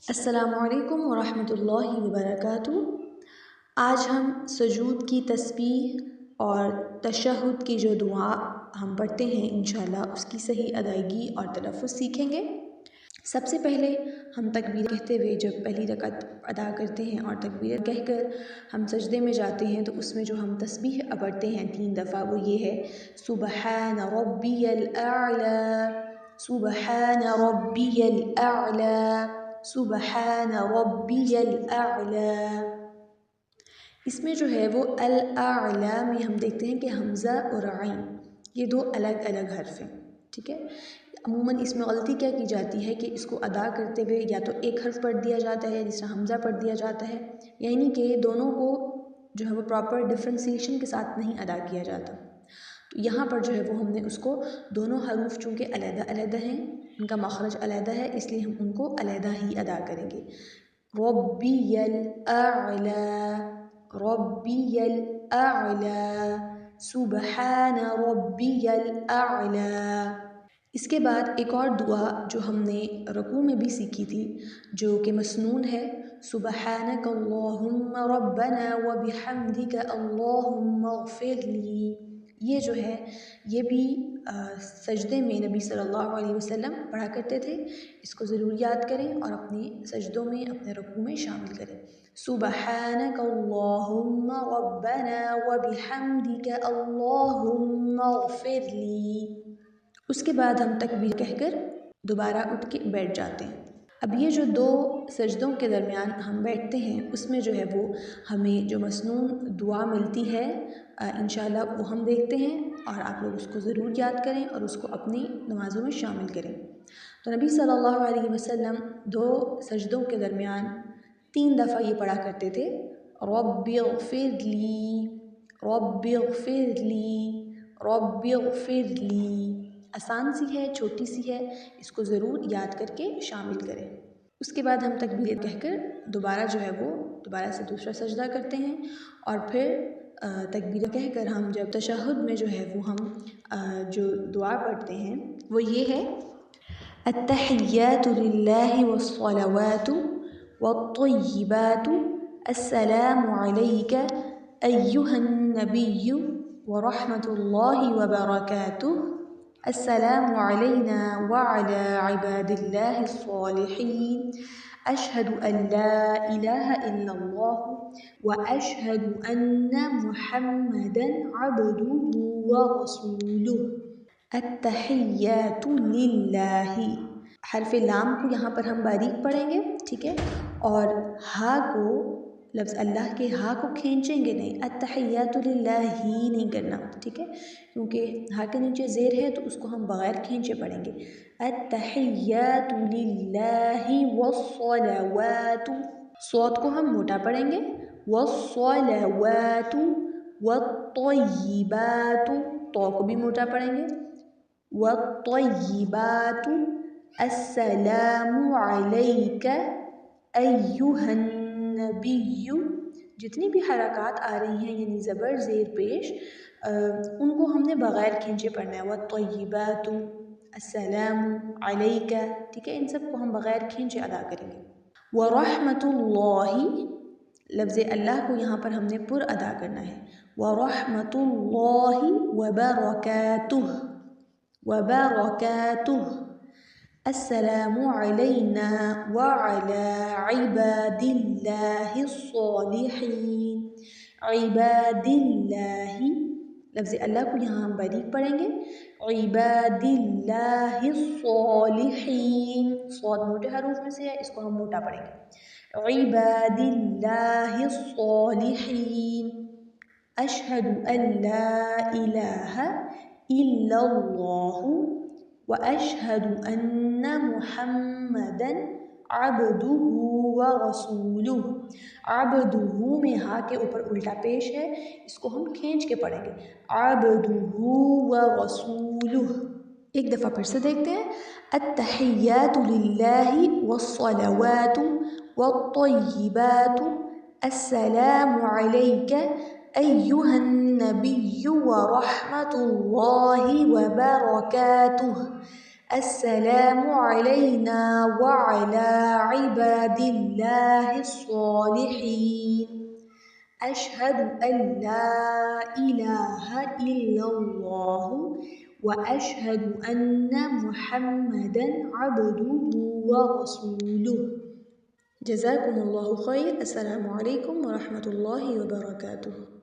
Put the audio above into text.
السلام علیکم ورحمۃ اللہ وبرکاتہ۔ آج ہم سجود کی تسبیح اور تشہد کی جو دعا ہم پڑھتے ہیں انشاءاللہ اس کی صحیح ادائیگی اور تلفظ سیکھیں گے۔ سب سے پہلے ہم تکبیر کہتے ہوئے جب پہلی رکعت ادا کرتے ہیں اور تکبیر کہہ کر ہم سجدے میں جاتے ہیں تو اس میں جو ہم تسبیح پڑھتے ہیں 3 دفعہ وہ یہ ہے: سبحان ربی الاعلی، سبحان ربی الاعلی، سبحان ربی الاعلی۔ اس میں جو ہے وہ الاعلی میں ہم دیکھتے ہیں کہ حمزہ اور عین یہ 2 الگ الگ حرف ہیں، ٹھیک ہے۔ عموماً اس میں غلطی کیا کی جاتی ہے کہ اس کو ادا کرتے ہوئے یا تو ایک حرف پڑھ دیا جاتا ہے جس طرح حمزہ پڑھ دیا جاتا ہے، یعنی کہ دونوں کو جو ہے وہ پراپر ڈفرینسیشن کے ساتھ نہیں ادا کیا جاتا۔ تو یہاں پر جو ہے وہ ہم نے اس کو دونوں حروف چونکہ علیحدہ علیحدہ ہیں، ان کا مخرج علیحدہ ہے، اس لیے ہم ان کو علیحدہ ہی ادا کریں گے۔ ربی الاعلی، ربی الاعلی، سبحان ربی الاعلی۔ اس کے بعد ایک اور دعا جو ہم نے رکوع میں بھی سیکھی تھی جو کہ مسنون ہے: سبحانک اللہم ربنا وبحمدک اللہم اغفر لی۔ یہ جو ہے یہ بھی سجدے میں نبی صلی اللہ علیہ وسلم پڑھا کرتے تھے، اس کو ضرور یاد کریں اور اپنے سجدوں میں اپنے رکوع میں شامل کریں۔ سبحانک اللہم ربنا وبحمدک اللہم اغفر لی۔ اس کے بعد ہم تکبیر کہہ کر دوبارہ اٹھ کے بیٹھ جاتے ہیں۔ اب یہ جو 2 سجدوں کے درمیان ہم بیٹھتے ہیں اس میں جو ہے وہ ہمیں جو مسنون دعا ملتی ہے انشاءاللہ وہ ہم دیکھتے ہیں اور آپ لوگ اس کو ضرور یاد کریں اور اس کو اپنی نمازوں میں شامل کریں۔ تو نبی صلی اللہ علیہ وسلم 2 سجدوں کے درمیان 3 دفعہ یہ پڑھا کرتے تھے: رب اغفر لی، رب اغفر لی، رب اغفر لی۔ آسان سی ہے، چھوٹی سی ہے، اس کو ضرور یاد کر کے شامل کریں۔ اس کے بعد ہم تکبیر کہہ کر دوبارہ جو ہے وہ دوبارہ سے دوسرا سجدہ کرتے ہیں اور پھر تکبیر کہہ کر ہم جب تشہد میں جو ہے وہ ہم جو دعا پڑھتے ہیں وہ یہ ہے: التحیات للہ والصلوات والطیبات السلام علیک ایہا النبی ورحمۃ اللہ وبرکاتہ، السلام علینا وعلی عباد اللہ الصالحین، اشہد ان لا الہ الا اللہ واشہد ان محمدا عبدہ ورسولہ۔ التحیات للہ، حرف لام کو یہاں پر ہم باریک پڑھیں گے، ٹھیک ہے، اور ہا کو لفظ اللہ کے ہا کو کھینچیں گے نہیں، التحیات للہ ہی نہیں کرنا، ٹھیک ہے، کیونکہ ہا کے نیچے زیر ہے تو اس کو ہم بغیر کھینچے پڑھیں گے۔ التحیات للہ والصلوات، صوت کو ہم موٹا پڑھیں گے، والصلوات والطیبات، تو کو بھی موٹا پڑھیں گے، والطیبات السلام علیک ایہا النبی۔ جتنی بھی حرکات آ رہی ہیں یعنی زبر زیر پیش ان کو ہم نے بغیر کھینچے پڑھنا ہے، والطیبات، السلام علیک، ٹھیک ہے، ان سب کو ہم بغیر کھینچے ادا کریں گے۔ ورحمۃ اللہ، لفظ اللہ کو یہاں پر ہم نے پر ادا کرنا ہے، ورحمۃ اللہ وبرکاتہ، وبرکاتہ، السلام علینا وعلی عباد اللہ الصالحین، عباد اللہ، لفظ اللہ کو یہاں ہم باریک پڑھیں گے، عباد اللہ الصالحین، صوت موٹے حروف میں سے ہے، اس کو ہم موٹا پڑھیں گے، عباد اللہ الصالحین، اشہد ان لا الہ الا اللہ واشہد ان محمدا عبدہ ورسولہ۔ عبدہ میں ہا کے اوپر الٹا پیش ہے، اس کو ہم کھینچ کے پڑھیں گے، عبدہ ورسولہ۔ ایک دفعہ پھر سے دیکھتے ہیں: التحیات للہ والصلوات والطیبات السلام علیک ایہا النبی ورحمۃ اللہ وبرکاتہ، السلام علينا وعلى عباد الله الصالحين. أشهد أن لا إله إلا الله وأشهد أن محمدا عبده ورسوله. جزاكم الله خير. السلام عليكم ورحمة الله وبركاته.